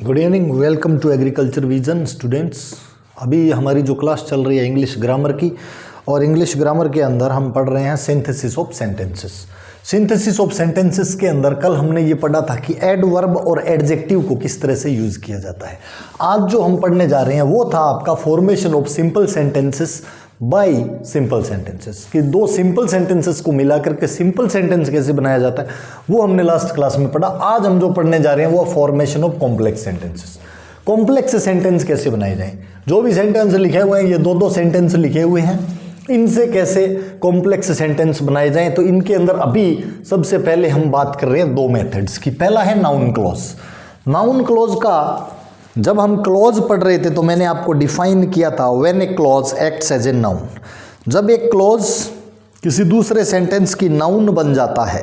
Good evening, welcome to agriculture vision students. अभी हमारी जो क्लास चल रही है इंग्लिश ग्रामर की, और इंग्लिश ग्रामर के अंदर हम पढ़ रहे हैं synthesis of sentences. Synthesis of sentences के अंदर कल हमने ये पढ़ा था कि एडवर्ब और एडजेक्टिव को किस तरह से यूज़ किया जाता है। आज जो हम पढ़ने जा रहे हैं वो था आपका formation of simple sentences bye simple sentences, कि दो सिंपल सेंटेंसेस को मिला करके सिंपल सेंटेंस कैसे बनाया जाता है वो हमने लास्ट क्लास में पढ़ा। आज हम जो पढ़ने जा रहे हैं वो formation of complex sentences. Complex sentence कैसे बनाए जाएं, जो भी सेंटेंस लिखे हुए हैं, ये दो सेंटेंस लिखे हुए हैं, इनसे कैसे कॉम्प्लेक्स सेंटेंस बनाए जाएं। तो इनके अंदर अभी सबसे पहले हम बात कर रहे हैं दो मेथड्स की। पहला है नाउन क्लॉज। नाउन क्लॉज का जब हम क्लॉज पढ़ रहे थे तो मैंने आपको डिफाइन किया था, when a clause acts as a noun. जब एक क्लॉज किसी दूसरे सेंटेंस की नाउन बन जाता है,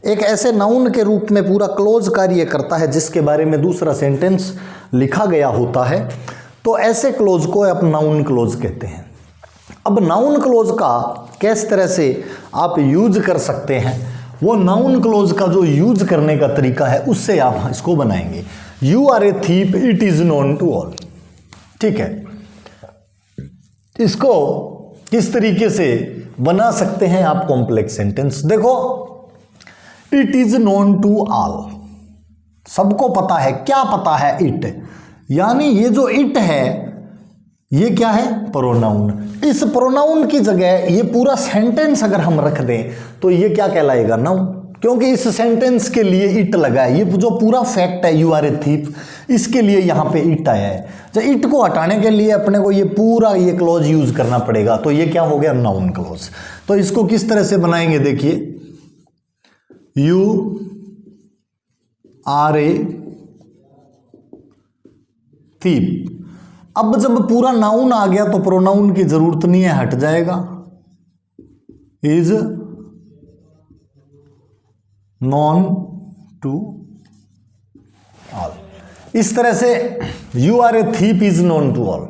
एक ऐसे नाउन के रूप में पूरा क्लॉज कार्य करता है जिसके बारे में दूसरा सेंटेंस लिखा गया होता है, तो ऐसे क्लॉज को आप नाउन क्लॉज कहते हैं। अब नाउन क्लॉज का किस तरह से आप यूज कर सकते हैं, वो नाउन क्लॉज का जो यूज करने का तरीका है उससे आप इसको बनाएंगे। You are a thief, it is known to all. ठीक है, इसको किस तरीके से बना सकते हैं आप कॉम्प्लेक्स सेंटेंस। देखो, it is known to all, सबको पता है। क्या पता है? इट, यानी ये जो इट है ये क्या है? प्रोनाउन। इस प्रोनाउन की जगह ये पूरा सेंटेंस अगर हम रख दें तो ये क्या कहलाएगा? नाउन, क्योंकि इस सेंटेंस के लिए इट लगा है। ये जो पूरा फैक्ट है यू आर ए थीप, इसके लिए यहाँ पे इट आया है। तो इट को हटाने के लिए अपने को ये पूरा ये क्लॉज यूज करना पड़ेगा, तो ये क्या हो गया? Noun clause. तो इसको किस तरह से बनाएंगे, देखिए, यू आर ए थीप। अब जब पूरा नाउन आ गया तो प्रोनाउन की जरूरत नहीं है, हट जाएगा। Is known to all. इस तरह से you are a thief is known to all,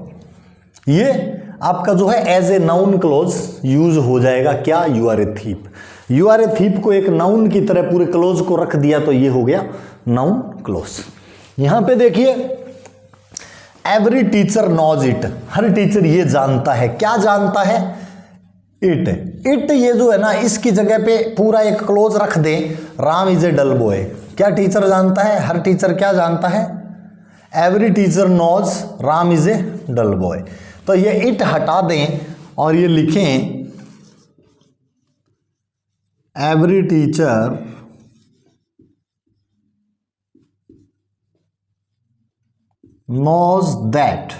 ये आपका जो है as a noun clause use हो जाएगा। क्या? You are a thief. You are a thief को एक नाउन की तरह पूरे क्लॉज को रख दिया तो ये हो गया नाउन क्लॉज। यहां पे देखिए, एवरी टीचर नोज इट, हर टीचर ये जानता है। क्या जानता है? इट। इट ये जो है ना, इसकी जगह पे पूरा एक क्लोज रख दे, Ram is a dull boy. क्या टीचर जानता है? हर टीचर क्या जानता है? Every teacher knows Ram is a dull boy. तो ये इट हटा दें और ये लिखें every teacher knows that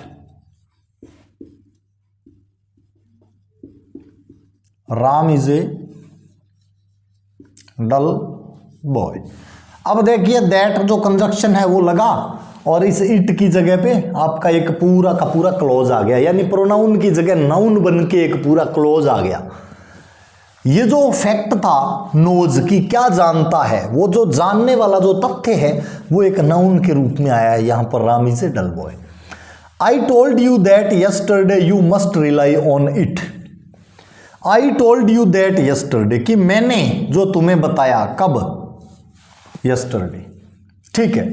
Ram is a dull boy। अब देखिए, दैट जो कंजक्शन है वो लगा और इस इट की जगह पे आपका एक पूरा का पूरा क्लॉज आ गया, यानी प्रोनाउन की जगह नाउन बन के एक पूरा क्लॉज आ गया। ये जो फैक्ट था नोज की, क्या जानता है, वो जो जानने वाला जो तथ्य है वो एक नाउन के रूप में आया है यहां पर, Ram is a dull boy. I told you that yesterday you must rely on it. I told you that yesterday, कि मैंने जो तुम्हें बताया, कब? यस्टरडे। ठीक है,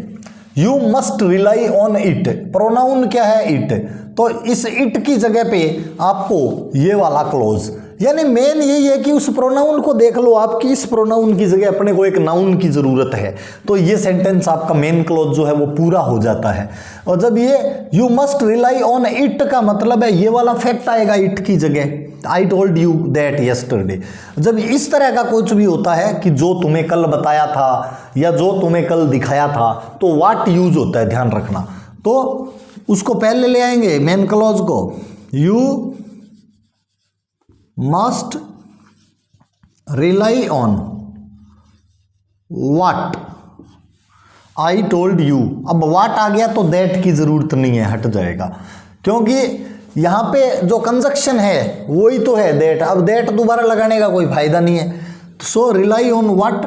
you must rely on it, pronoun क्या है? इट। तो इस इट की जगह पे आपको ये वाला क्लोज, यानी मेन यही है कि उस प्रोनाउन को देख लो आप, कि इस प्रोनाउन की जगह अपने को एक नाउन की जरूरत है, तो ये सेंटेंस आपका मेन क्लॉज जो है वो पूरा हो जाता है। और जब ये you must rely on it का मतलब है ये वाला फैक्ट आएगा इट की जगह, आई टोल्ड यू दैट यस्टरडे। जब इस तरह का कुछ भी होता है कि जो तुम्हें कल बताया था या जो तुम्हें कल दिखाया था, तो व्हाट यूज होता है, ध्यान रखना। तो उसको पहले ले आएंगे मेन क्लॉज को, you must rely on what I told you. अब व्हाट आ गया तो दैट की जरूरत नहीं है, हट जाएगा, क्योंकि यहां पे जो कंजक्शन है वही तो है दैट। अब दैट दोबारा लगाने का कोई फायदा नहीं है। So rely on what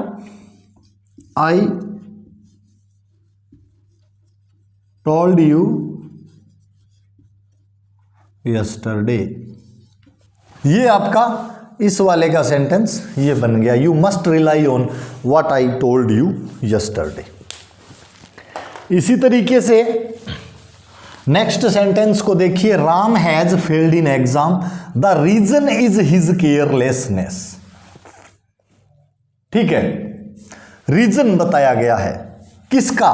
I told you yesterday. ये आपका इस वाले का सेंटेंस ये बन गया, you must rely on what I told you yesterday. इसी तरीके से नेक्स्ट सेंटेंस को देखिए, Ram has failed in exam, the reason is his carelessness. ठीक है, रीजन बताया गया है किसका,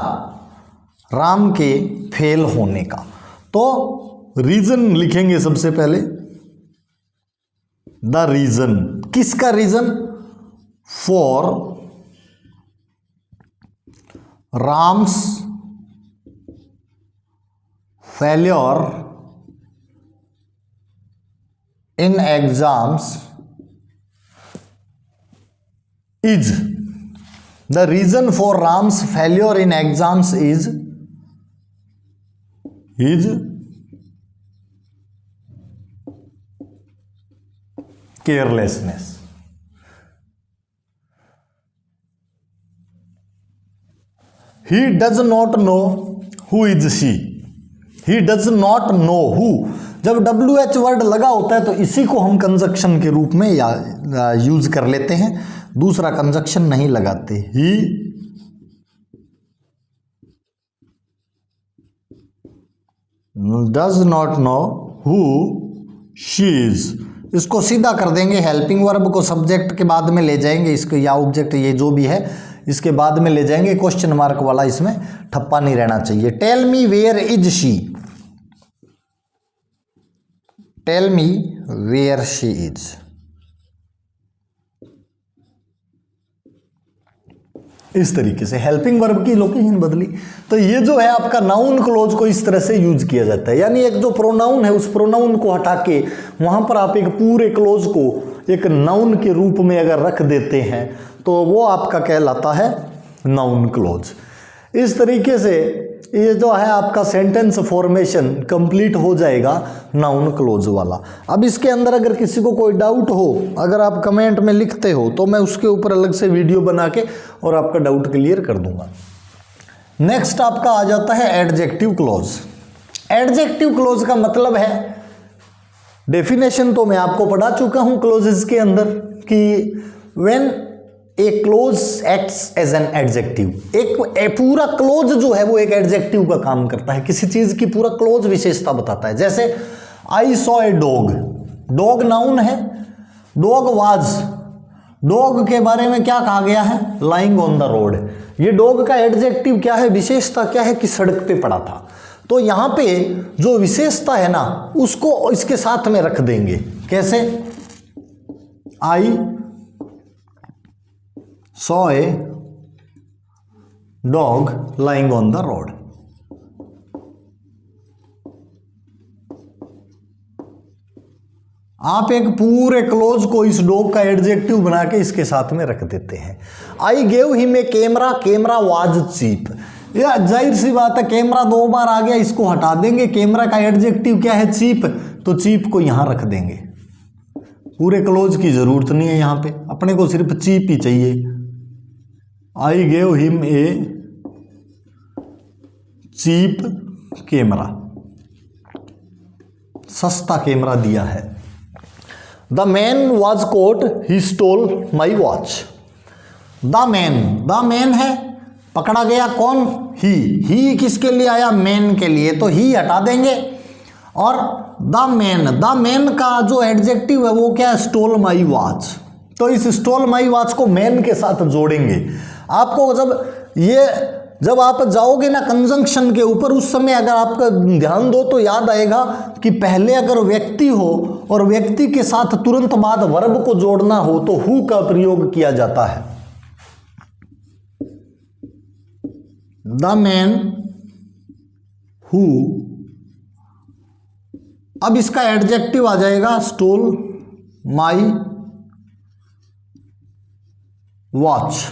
राम के फेल होने का। तो रीजन लिखेंगे सबसे पहले, द रीजन, किसका reason, for Ram's failure in exams is, the reason for Ram's failure in exams is carelessness. He does not know who is she. He does not know who, जब WH वर्ड लगा होता है तो इसी को हम कंजक्शन के रूप में यूज कर लेते हैं, दूसरा कंजक्शन नहीं लगाते। He does not know who she is, इसको सीधा कर देंगे, हेल्पिंग वर्ब को सब्जेक्ट के बाद में ले जाएंगे, इसको या ऑब्जेक्ट ये जो भी है इसके बाद में ले जाएंगे, क्वेश्चन मार्क वाला इसमें ठप्पा नहीं रहना चाहिए। Tell me where is she, tell me where she is. इस तरीके से हेल्पिंग वर्ब की लोकेशन बदली। तो ये जो है आपका नाउन क्लोज को इस तरह से यूज किया जाता है, यानी एक जो प्रोनाउन है उस प्रोनाउन को हटा के वहां पर आप एक पूरे क्लोज को एक नाउन के रूप में अगर रख देते हैं तो वो आपका कहलाता है नाउन क्लोज। इस तरीके से ये जो है आपका सेंटेंस फॉर्मेशन कंप्लीट हो जाएगा नाउन क्लोज वाला। अब इसके अंदर अगर किसी को कोई डाउट हो, अगर आप कमेंट में लिखते हो तो मैं उसके ऊपर अलग से वीडियो बना के और आपका डाउट क्लियर कर दूंगा। नेक्स्ट आपका आ जाता है एडजेक्टिव क्लोज। एडजेक्टिव क्लोज का मतलब है, डेफिनेशन तो मैं आपको पढ़ा चुका हूं क्लोजेस के अंदर कि when a clause acts as an adjective, एक पूरा क्लोज जो है वो एक एडजेक्टिव का काम करता है, किसी चीज की पूरा क्लोज विशेषता बताता है। जैसे I saw a dog, dog noun है, डॉग वाज, डॉग के बारे में क्या कहा गया है, लाइंग ऑन द रोड। ये डॉग का एडजेक्टिव क्या है, विशेषता क्या है कि सड़क पे पड़ा था। तो यहां पे जो विशेषता है ना उसको इसके साथ में रख देंगे। कैसे, आई saw a dog lying on the road। आप एक पूरे क्लोज को इस डॉग का एडजेक्टिव बना के इसके साथ में रख देते हैं। I gave him a camera, camera was cheap. या जाहिर सी बात है कैमरा दो बार आ गया, इसको हटा देंगे, कैमरा का एडजेक्टिव क्या है, चीप, तो चीप को यहां रख देंगे। पूरे क्लोज की जरूरत नहीं है, यहां पे अपने को सिर्फ चीप ही चाहिए। I gave him a cheap camera, सस्ता कैमरा दिया है। The man was caught, he stole my watch. The man है, पकड़ा गया कौन, ही किसके लिए आया, मैन के लिए, तो ही हटा देंगे। और द मैन का जो एडजेक्टिव है वो क्या है, स्टोल माई वॉच। तो इस स्टोल माई वॉच को मैन के साथ जोड़ेंगे। आपको जब आप जाओगे ना कंजंक्शन के ऊपर, उस समय अगर आपका ध्यान दो तो याद आएगा कि पहले अगर व्यक्ति हो और व्यक्ति के साथ तुरंत बाद वर्ब को जोड़ना हो तो हु का प्रयोग किया जाता है। द मैन हु, अब इसका एडजेक्टिव आ जाएगा stall my watch.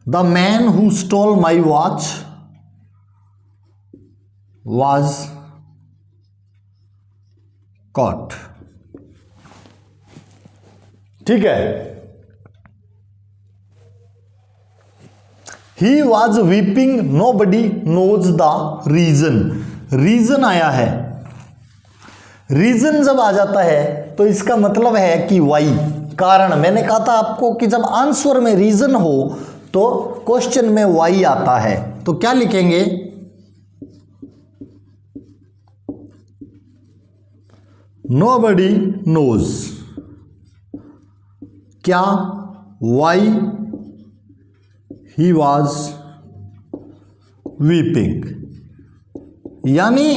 The man who stole my watch was caught। ठीक है, he was weeping, nobody knows the reason। Reason आया है, रीजन जब आ जाता है तो इसका मतलब है कि वाई, कारण। मैंने कहा था आपको कि जब आंसर में रीजन हो तो क्वेश्चन में वाई आता है, तो क्या लिखेंगे, नोबडी नोज क्या, वाई ही वॉज वीपिंग, यानी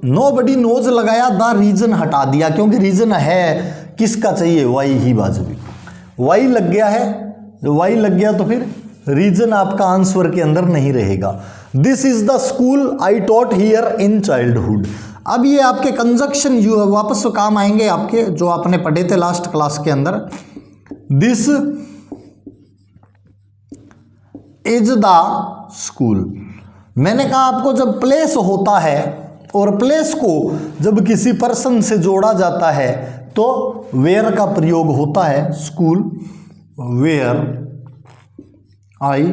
नोबडी नोज लगाया, द रीजन हटा दिया, क्योंकि रीजन है किसका चाहिए, why he was weeping. Why लग गया है, जो वाई लग गया तो फिर रीजन आपका आंसर के अंदर नहीं रहेगा। This is the school I taught here in childhood. अब ये आपके कंजक्शन वापस काम आएंगे आपके, जो आपने पढ़े थे लास्ट क्लास के अंदर। दिस इज द स्कूल, मैंने कहा आपको जब प्लेस होता है और प्लेस को जब किसी पर्सन से जोड़ा जाता है तो वेयर का प्रयोग होता है, स्कूल वेयर आई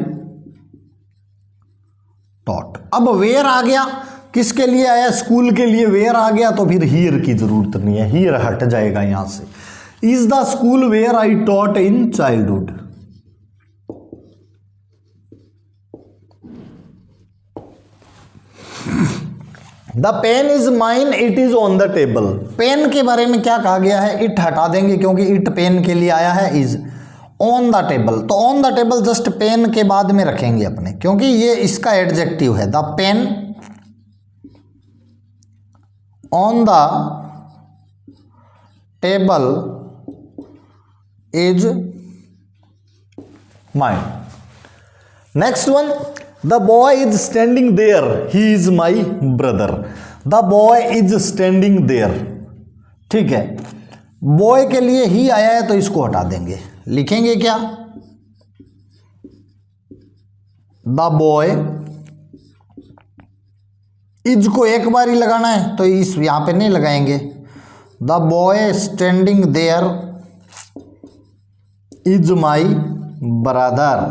टॉट। अब वेयर आ गया, किसके लिए आया, स्कूल के लिए वेयर आ गया, तो फिर हियर की जरूरत नहीं है, हियर हट जाएगा यहां से। Is the school where I taught in childhood. The pen is mine it is on the table. Pen के बारे में क्या कहा गया है, इट हटा देंगे क्योंकि इट पेन के लिए आया है। इज ऑन द टेबल, तो on the table just pen के बाद में रखेंगे अपने, क्योंकि ये इसका एडजेक्टिव है। The pen on the table is mine. Next one, the boy is standing there he is my brother. The boy is standing there, ठीक है, बॉय के लिए ही आया है तो इसको हटा देंगे, लिखेंगे क्या, द बॉय, इज को एक बार ही लगाना है तो इस यहां पे नहीं लगाएंगे। The boy standing there is my brother.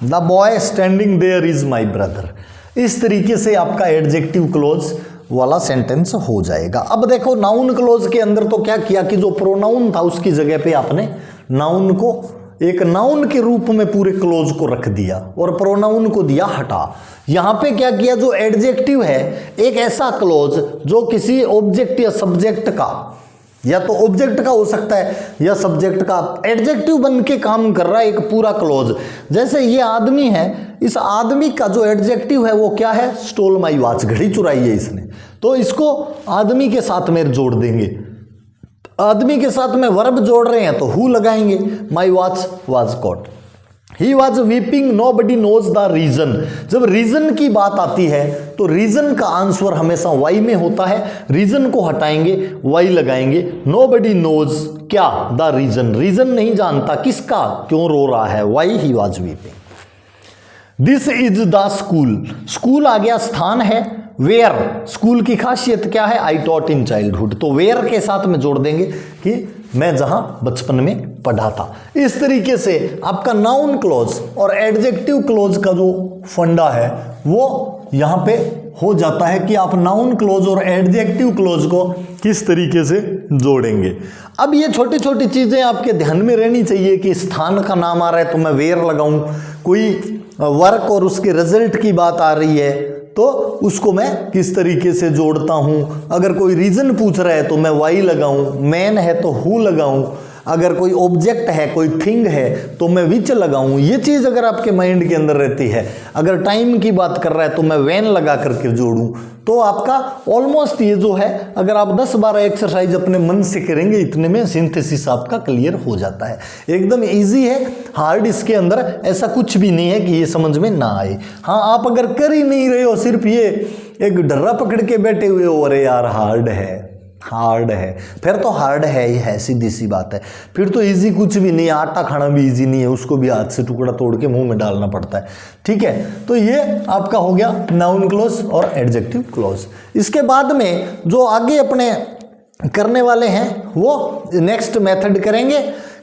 The boy standing there is my brother. इस तरीके से आपका एडजेक्टिव क्लोज वाला सेंटेंस हो जाएगा। अब देखो नाउन क्लोज के अंदर तो क्या किया कि जो प्रोनाउन था उसकी जगह पे आपने नाउन को एक नाउन के रूप में पूरे क्लोज को रख दिया और प्रोनाउन को दिया हटा। यहां पे क्या किया, जो एडजेक्टिव है एक ऐसा क्लोज जो किसी ऑब्जेक्ट या सब्जेक्ट का, या तो ऑब्जेक्ट का हो सकता है या सब्जेक्ट का, एडजेक्टिव बन के काम कर रहा है, एक पूरा क्लोज। जैसे ये आदमी है, इस आदमी का जो एडजेक्टिव है वो क्या है, स्टोल माई वॉच, घड़ी चुराई है इसने, तो इसको आदमी के साथ में जोड़ देंगे। आदमी के साथ में वर्ब जोड़ रहे हैं तो हु लगाएंगे, my watch was caught. He was weeping, nobody knows the reason. जब रीजन की बात आती है तो रीजन का आंसर हमेशा वाई में होता है, रीजन को हटाएंगे वाई लगाएंगे। नो बडी नोज क्या, द रीजन, रीजन नहीं जानता किसका, क्यों रो रहा है, why he was weeping. This is the school, school आ गया स्थान है, वेयर, स्कूल की खासियत क्या है, आई टॉट इन चाइल्डहुड, तो वेयर के साथ में जोड़ देंगे कि मैं जहां बचपन में पढ़ा था। इस तरीके से आपका नाउन क्लोज और एडजेक्टिव क्लोज का जो फंडा है वो यहां पे हो जाता है कि आप नाउन क्लोज और एडजेक्टिव क्लोज को किस तरीके से जोड़ेंगे। अब ये छोटी छोटी चीजें आपके ध्यान में रहनी चाहिए कि स्थान का नाम आ रहा है तो मैं वेयर लगाऊं, कोई वर्क और उसके रिजल्ट की बात आ रही है तो उसको मैं किस तरीके से जोड़ता हूं। अगर कोई रीजन पूछ रहा है तो मैं वाई लगाऊं, मैन है तो हु लगाऊं, अगर कोई ऑब्जेक्ट है, कोई थिंग है तो मैं विच लगाऊं। ये चीज अगर आपके माइंड के अंदर रहती है, अगर टाइम की बात कर रहा है तो मैं व्हेन लगा करके जोड़ूं, तो आपका ऑलमोस्ट ये जो है, अगर आप 10-12 एक्सरसाइज अपने मन से करेंगे इतने में सिंथेसिस आपका क्लियर हो जाता है। एकदम इजी है, हार्ड इसके अंदर ऐसा कुछ भी नहीं है कि ये समझ में ना आए। हाँ, आप अगर कर ही नहीं रहे हो, सिर्फ ये एक डर्रा पकड़ के बैठे हुए हो, अरे यार हार्ड है, हार्ड है, फिर तो हार्ड है ही है, सीधी सी बात है। फिर तो इजी कुछ भी नहीं है, आटा खाना भी इजी नहीं है, उसको भी हाथ से टुकड़ा तोड़ के मुंह में डालना पड़ता है। ठीक है, तो ये आपका हो गया नाउन क्लोज और एडजेक्टिव क्लोज। इसके बाद में जो आगे अपने करने वाले हैं वो नेक्स्ट मेथड करेंगे।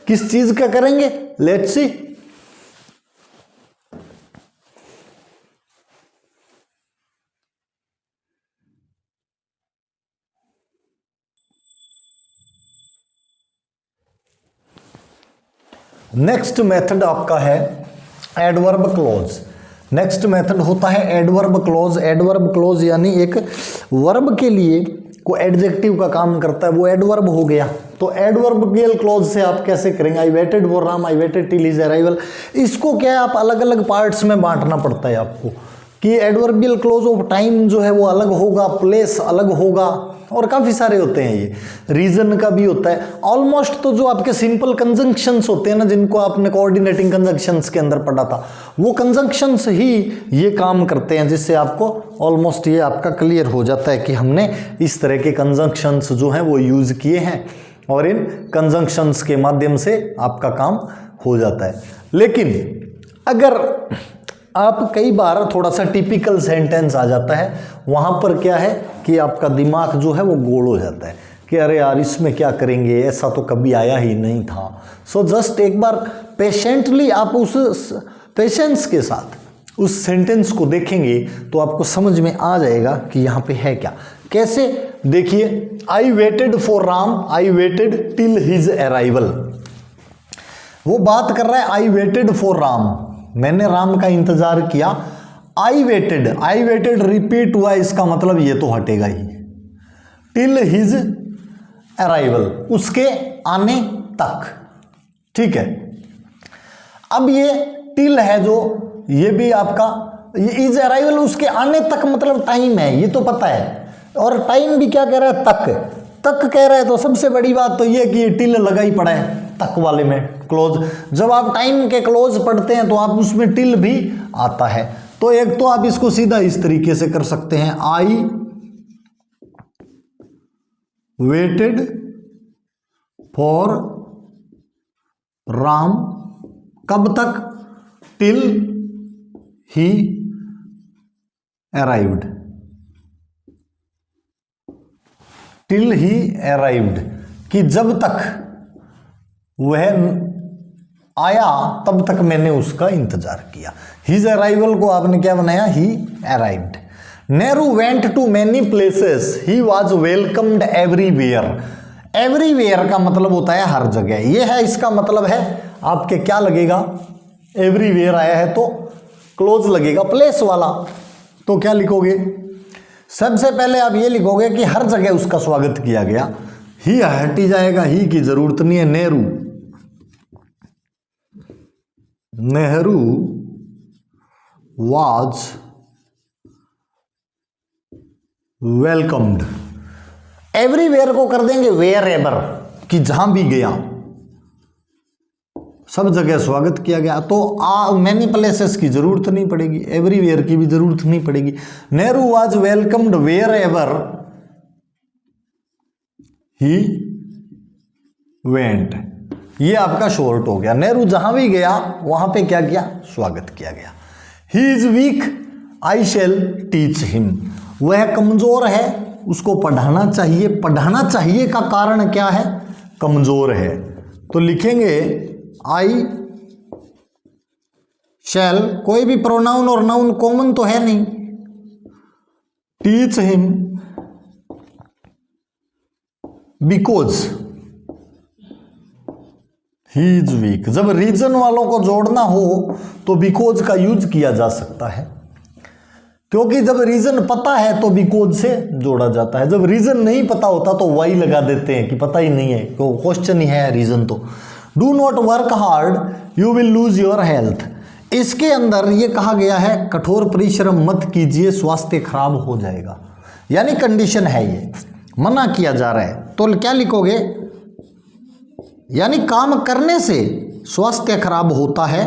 किस चीज का करेंगे, लेट्स सी। नेक्स्ट मेथड आपका है एडवर्ब क्लोज। नेक्स्ट मेथड होता है एडवर्ब क्लोज। एडवर्ब क्लोज यानी एक वर्ब के लिए को एडजेक्टिव का काम करता है, वो एडवर्ब हो गया। तो एडवर्बियल क्लॉज से आप कैसे करेंगे, I waited for Ram, I waited till his arrival. इसको क्या है, आप अलग अलग पार्ट्स में बांटना पड़ता है आपको, कि एडवर्बियल क्लॉज ऑफ टाइम जो है वो अलग होगा, प्लेस अलग होगा, और काफ़ी सारे होते हैं ये, रीजन का भी होता है। ऑलमोस्ट तो जो आपके सिंपल कंजंक्शंस होते हैं ना, जिनको आपने कोऑर्डिनेटिंग कंजंक्शंस के अंदर पढ़ा था, वो कंजंक्शंस ही ये काम करते हैं, जिससे आपको ऑलमोस्ट ये आपका क्लियर हो जाता है कि हमने इस तरह के कंजंक्शंस जो हैं वो यूज़ किए हैं, और इन कंजंक्शंस के माध्यम से आपका काम हो जाता है। लेकिन अगर आप कई बार थोड़ा सा टिपिकल सेंटेंस आ जाता है, वहाँ पर क्या है कि आपका दिमाग जो है वो गोल हो जाता है कि अरे यार इसमें क्या करेंगे, ऐसा तो कभी आया ही नहीं था। सो जस्ट एक बार पेशेंटली आप उस पेशेंस के साथ उस सेंटेंस को देखेंगे तो आपको समझ में आ जाएगा कि यहाँ पे है क्या। कैसे, देखिए, I waited for Ram, I waited till his arrival. वो बात कर रहा है आई वेटेड फॉर राम, मैंने राम का इंतजार किया। आई वेटेड रिपीट हुआ, इसका मतलब ये तो हटेगा ही। टिल हिज अराइवल, उसके आने तक, ठीक है। अब ये टिल है जो, ये भी आपका, ये इज अराइवल उसके आने तक मतलब टाइम है, ये तो पता है। और टाइम भी क्या कह रहा है, तक कह रहा है। तो सबसे बड़ी बात तो ये कि ये टिल लगा ही पड़ा है तक वाले में, क्लोज। जब आप टाइम के क्लोज पढ़ते हैं तो आप उसमें टिल भी आता है। तो एक तो आप इसको सीधा इस तरीके से कर सकते हैं, आई वेटेड फॉर राम, कब तक, टिल ही अराइव्ड, टिल ही अराइव्ड, कि जब तक वह आया तब तक मैंने उसका इंतजार किया। हिज अराइवल को आपने क्या बनाया, he arrived. Nehru went to many places, he was welcomed everywhere. Everywhere का मतलब होता है हर जगह, ये है इसका मतलब है। आपके क्या लगेगा, एवरीवेयर आया है तो क्लोज लगेगा प्लेस वाला, तो क्या लिखोगे, सबसे पहले आप ये लिखोगे कि हर जगह उसका स्वागत किया गया। ही हट ही जाएगा, ही की जरूरत नहीं है। Nehru was welcomed. एवरीवेयर को कर देंगे वेयर एवर, कि जहां भी गया सब जगह स्वागत किया गया। तो मैनी प्लेसेस की जरूरत नहीं पड़ेगी, एवरीवेयर की भी जरूरत नहीं पड़ेगी। Nehru was welcomed wherever he went, ये आपका शॉर्ट हो गया। नेहरू जहां भी गया वहां पे क्या किया, स्वागत किया गया। He is weak, I shall teach him. वह कमजोर है, उसको पढ़ाना चाहिए। पढ़ाना चाहिए का कारण क्या है, कमजोर है। तो लिखेंगे आई शैल, कोई भी प्रोनाउन और नाउन कॉमन तो है नहीं, teach him because he is weak. जब रीजन वालों को जोड़ना हो तो बिकॉज का यूज किया जा सकता है, क्योंकि जब रीजन पता है तो बिकॉज से जोड़ा जाता है। जब रीजन नहीं पता होता तो वाई लगा देते हैं कि पता ही नहीं है, तो क्वेश्चन ही है रीजन। तो do not work hard, you will lose your health. इसके अंदर ये कहा गया है कठोर परिश्रम मत कीजिए, स्वास्थ्य खराब हो जाएगा, यानी कंडीशन है, ये मना किया जा रहा है। तो क्या लिखोगे, यानी काम करने से स्वास्थ्य खराब होता है।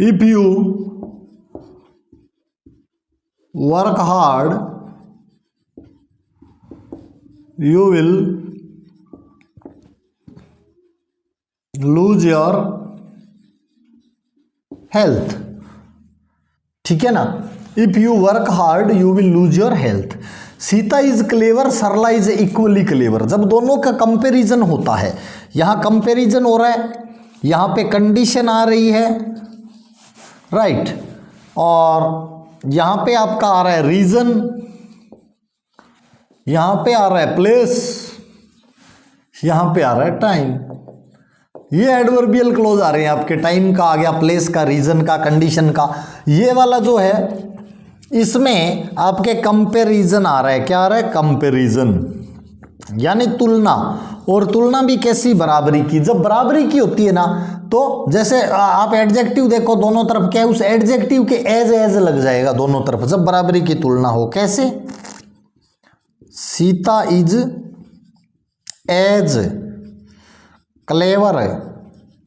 If you work hard you will lose your health, ठीक है ना। If you work hard you will lose your health. Sita is clever, Sarla is equally clever. जब दोनों का कंपैरिजन होता है, यहां कंपैरिजन हो रहा है, यहां पे कंडीशन आ रही है, राइट, और यहां पे आपका आ रहा है रीजन, यहां पे आ रहा है प्लेस, यहां पे आ रहा है टाइम। ये एडवर्बियल क्लोज आ रहे हैं आपके, टाइम का आ गया, प्लेस का, रीजन का, कंडीशन का। ये वाला जो है इसमें आपके कंपैरिजन आ रहा है, क्या आ रहा है, कंपैरिजन यानी तुलना। और तुलना भी कैसी, बराबरी की। जब बराबरी की होती है ना, तो जैसे आप एडजेक्टिव देखो दोनों तरफ क्या है, उस एडजेक्टिव के एज लग जाएगा दोनों तरफ जब बराबरी की तुलना हो। कैसे, Sita is as clever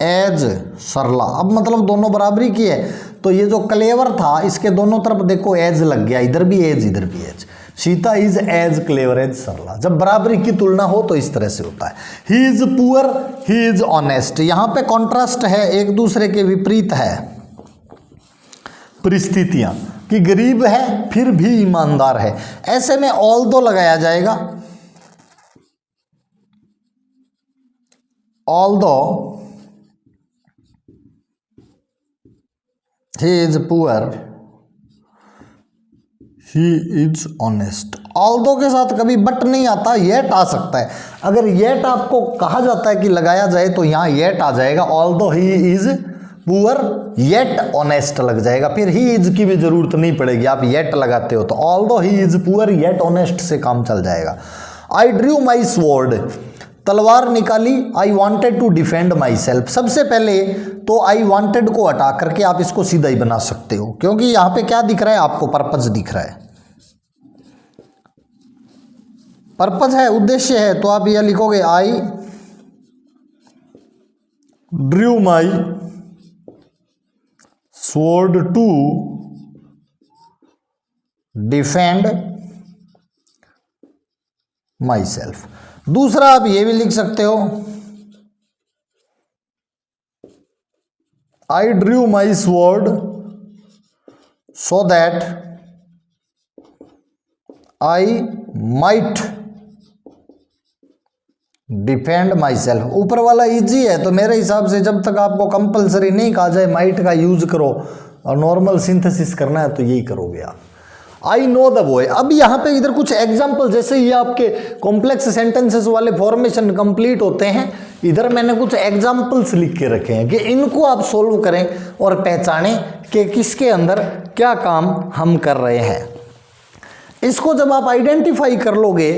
as Sarla. अब मतलब दोनों बराबरी की है, तो ये जो क्लेवर था इसके दोनों तरफ देखो एज लग गया, इधर भी एज इधर भी as. Sita is as clever as Sarla. जब बराबरी की तुलना हो तो इस तरह से होता है। He is poor he is honest. यहां पे कॉन्ट्रास्ट है, एक दूसरे के विपरीत है परिस्थितियां, कि गरीब है फिर भी ईमानदार है। ऐसे में ऑल्दो लगाया जाएगा, although he is poor he is honest। Although के साथ कभी बट नहीं आता, येट आ सकता है। अगर येट आपको कहा जाता है कि लगाया जाए तो यहां येट आ जाएगा। Although he is poor yet honest लग जाएगा, फिर ही इज की भी जरूरत नहीं पड़ेगी, आप येट लगाते हो तो although he is poor yet honest से काम चल जाएगा। आई ड्रू माई स्वॉर्ड, तलवार निकाली। I wanted to defend myself. सबसे पहले तो आई वॉन्टेड को हटा करके आप इसको सीधा ही बना सकते हो, क्योंकि यहां पे क्या दिख रहा है आपको, पर्पज दिख रहा है। पर्पज है, उद्देश्य है, तो आप यह लिखोगे I drew my sword to defend myself. दूसरा आप ये भी लिख सकते हो, I drew my sword so that I might defend myself. ऊपर वाला इजी है, तो मेरे हिसाब से जब तक आपको कंपलसरी नहीं कहा जाए माइट का यूज करो और नॉर्मल सिंथेसिस करना है तो यही करोगे आप। I know the boy. अब यहाँ पे इधर कुछ एग्जाम्पल, जैसे ये आपके कॉम्प्लेक्स सेंटेंसेस वाले फॉर्मेशन कंप्लीट होते हैं, इधर मैंने कुछ एग्जाम्पल्स लिख के रखे हैं कि इनको आप सोल्व करें और पहचानें कि किसके अंदर क्या काम हम कर रहे हैं। इसको जब आप आइडेंटिफाई कर लोगे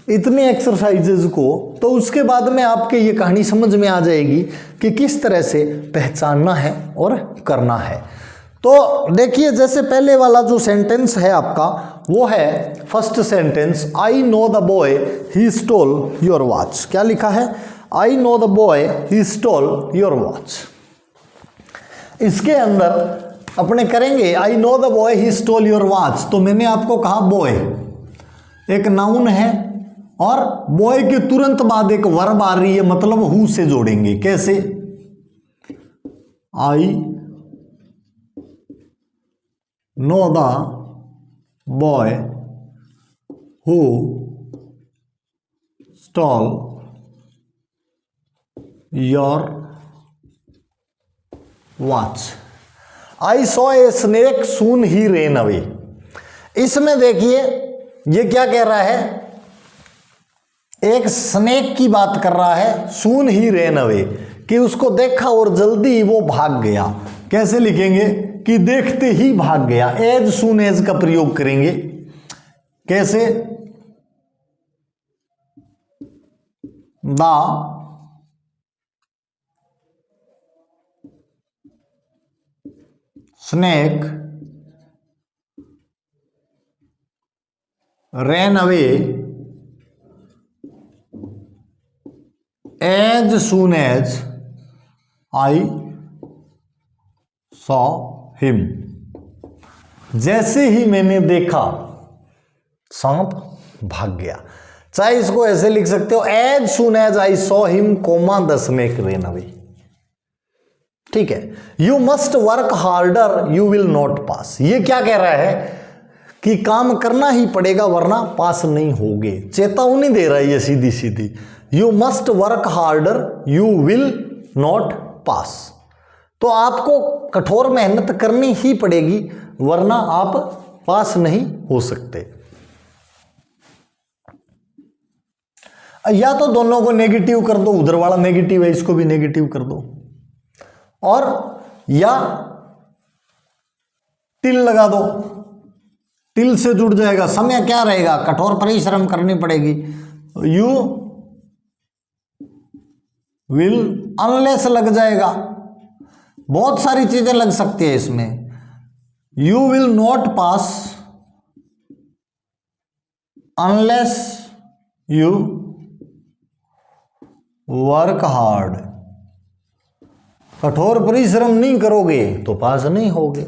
इतने एक्सरसाइजेज को, तो उसके बाद में आपके ये कहानी समझ में आ जाएगी कि किस तरह से पहचानना है और करना है। तो देखिए, जैसे पहले वाला जो सेंटेंस है आपका वो है first sentence, I know the boy he stole your watch. क्या लिखा है, I know the boy he stole your watch. इसके अंदर अपने करेंगे I know the boy he stole your watch. तो मैंने आपको कहा बॉय एक नाउन है और बॉय के तुरंत बाद एक वर्ब आ रही है, मतलब हु से जोड़ेंगे। कैसे, I know the boy who stall your watch. I saw a snake soon he rain away. इसमें देखिए ये क्या कह रहा है, एक स्नेक की बात कर रहा है, सून ही रेन अवे, कि उसको देखा और जल्दी ही वो भाग गया। कैसे लिखेंगे कि देखते ही भाग गया, एज सून एज का प्रयोग करेंगे। कैसे, the snake ran away as soon as I saw him। जैसे ही मैंने देखा सांप भाग गया। चाहे इसको ऐसे लिख सकते हो, as soon as I saw him, the snake ran away। ठीक है, you must work harder you will not पास। ये क्या कह रहा है कि काम करना ही पड़ेगा वरना पास नहीं होगे। चेतावनी दे रहा है ये सीधी सीधी, you must work harder you will not pass. तो आपको कठोर मेहनत करनी ही पड़ेगी वरना आप पास नहीं हो सकते। या तो दोनों को नेगेटिव कर दो, उधर वाला नेगेटिव है इसको भी नेगेटिव कर दो, और या टिल लगा दो, टिल से जुड़ जाएगा, समय क्या रहेगा, कठोर परिश्रम करनी पड़ेगी। यू विल अनलेस लग जाएगा, बहुत सारी चीजें लग सकती है इसमें। You will not pass unless you work hard, कठोर परिश्रम नहीं करोगे तो पास नहीं होगे।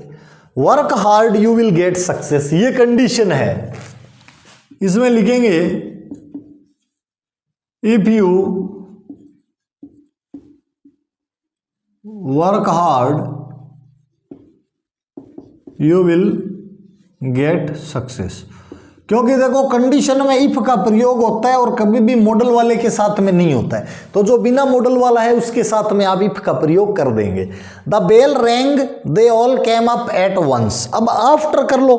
Work hard you will get success, ये कंडीशन है। इसमें लिखेंगे if you work hard you will get success, क्योंकि देखो कंडीशन में इफ का प्रयोग होता है और कभी भी मॉडल वाले के साथ में नहीं होता है, तो जो बिना मॉडल वाला है उसके साथ में आप इफ का प्रयोग कर देंगे। The bell rang they all came up at once, अब आफ्टर कर लो,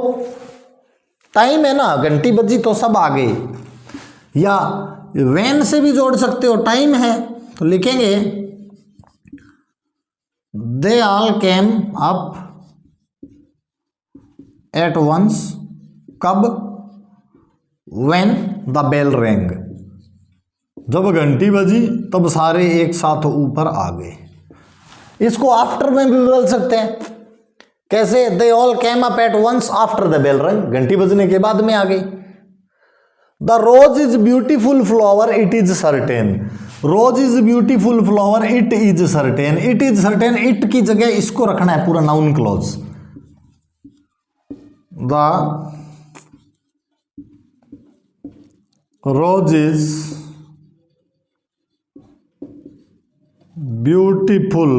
टाइम है ना, घंटी बजी तो सब आ गए। या व्हेन से भी जोड़ सकते हो, टाइम है तो लिखेंगे they all came up at once, कब, when the bell rang, जब घंटी बजी तब सारे एक साथ ऊपर आ गए। इसको आफ्टर में भी बदल सकते हैं, कैसे, they all came up at once after the bell rang, घंटी बजने के बाद में आ गई। The rose is beautiful flower, it is certain, rose is beautiful flower, it is certain, it is certain, it की जगह इसको रखना है पूरा noun clause. The rose is beautiful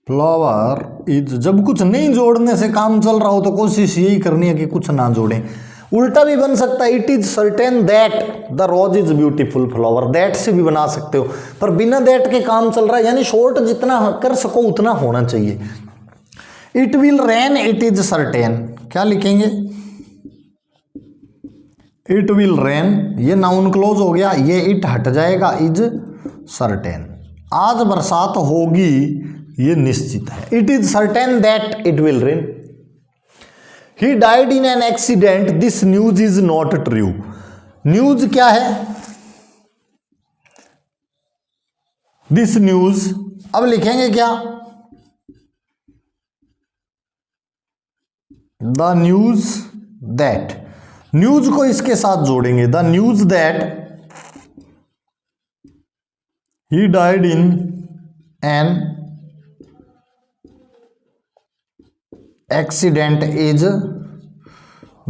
flower is, जब कुछ नहीं जोड़ने से काम चल रहा हो तो कोशिश यही करनी है कि कुछ ना जोड़ें। उल्टा भी बन सकता है, it is certain that the rose is beautiful flower, that से भी बना सकते हो, पर बिना दैट के काम चल रहा है, यानी शॉर्ट जितना कर सको उतना होना चाहिए। It will rain it is certain, क्या लिखेंगे, इट विल रेन, ये नाउन क्लोज हो गया, ये इट हट जाएगा, इज सर्टेन, आज बरसात होगी ये निश्चित है, it is certain that it will rain. He died in an accident, this news is not true, news क्या है, दिस न्यूज, अब लिखेंगे क्या, द न्यूज दैट, न्यूज को इसके साथ जोड़ेंगे, the news that he died in an accident is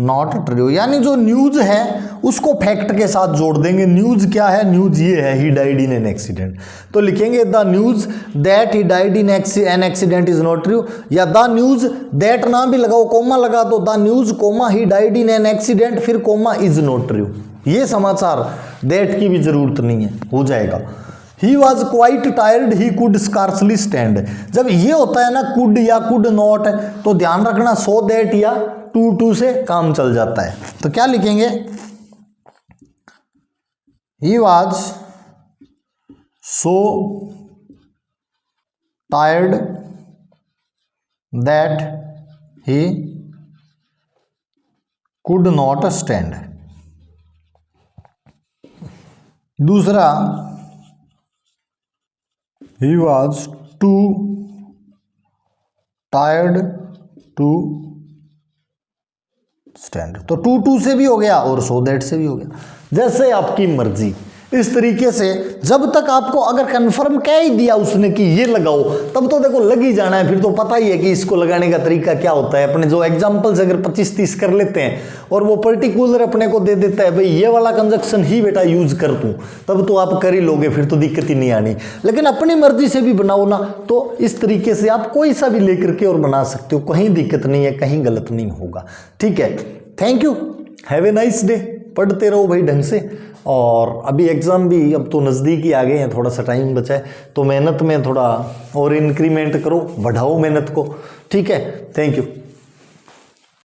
not true, यानी जो न्यूज है उसको फैक्ट के साथ जोड़ देंगे। न्यूज क्या है, न्यूज ये है he died in an accident, तो लिखेंगे the news that he died in an accident is not true, या द न्यूज दैट ना भी लगाओ, कोमा लगा दो, the news comma he died in an accident, फिर कोमा इज नॉट ट्रू, ये समाचार, दैट की भी जरूरत नहीं है, हो जाएगा। He was quite tired he could scarcely stand, जब ये होता है ना कुड या कुड नॉट, तो ध्यान रखना सो दैट या टू से काम चल जाता है, तो क्या लिखेंगे, he was so tired that he could not stand. दूसरा, he was too tired to stand, तो टू से भी हो गया और so that से भी हो गया, जैसे आपकी मर्जी। इस तरीके से जब तक आपको अगर कंफर्म कह ही दिया उसने कि ये लगाओ, तब तो देखो लग ही जाना है, फिर तो पता ही है कि इसको लगाने का तरीका क्या होता है। अपने जो एग्जाम्पल्स अगर 25-30 कर लेते हैं और वो पर्टिकुलर अपने को दे देता है, भाई ये वाला कंजक्शन ही बेटा यूज कर तू, तब तो आप कर ही लोगे, फिर तो दिक्कत ही नहीं आनी। लेकिन अपनी मर्जी से भी बनाओ ना, तो इस तरीके से आप कोई सा भी लेकर के और बना सकते हो, कहीं दिक्कत नहीं है, कहीं गलत नहीं होगा। ठीक है, thank you, have a nice day, पढ़ते रहो भाई ढंग से। और अभी एग्ज़ाम भी अब तो नज़दीक ही आ गए हैं, थोड़ा सा टाइम बचा है, तो मेहनत में थोड़ा और इंक्रीमेंट करो, बढ़ाओ मेहनत को। ठीक है, थैंक यू।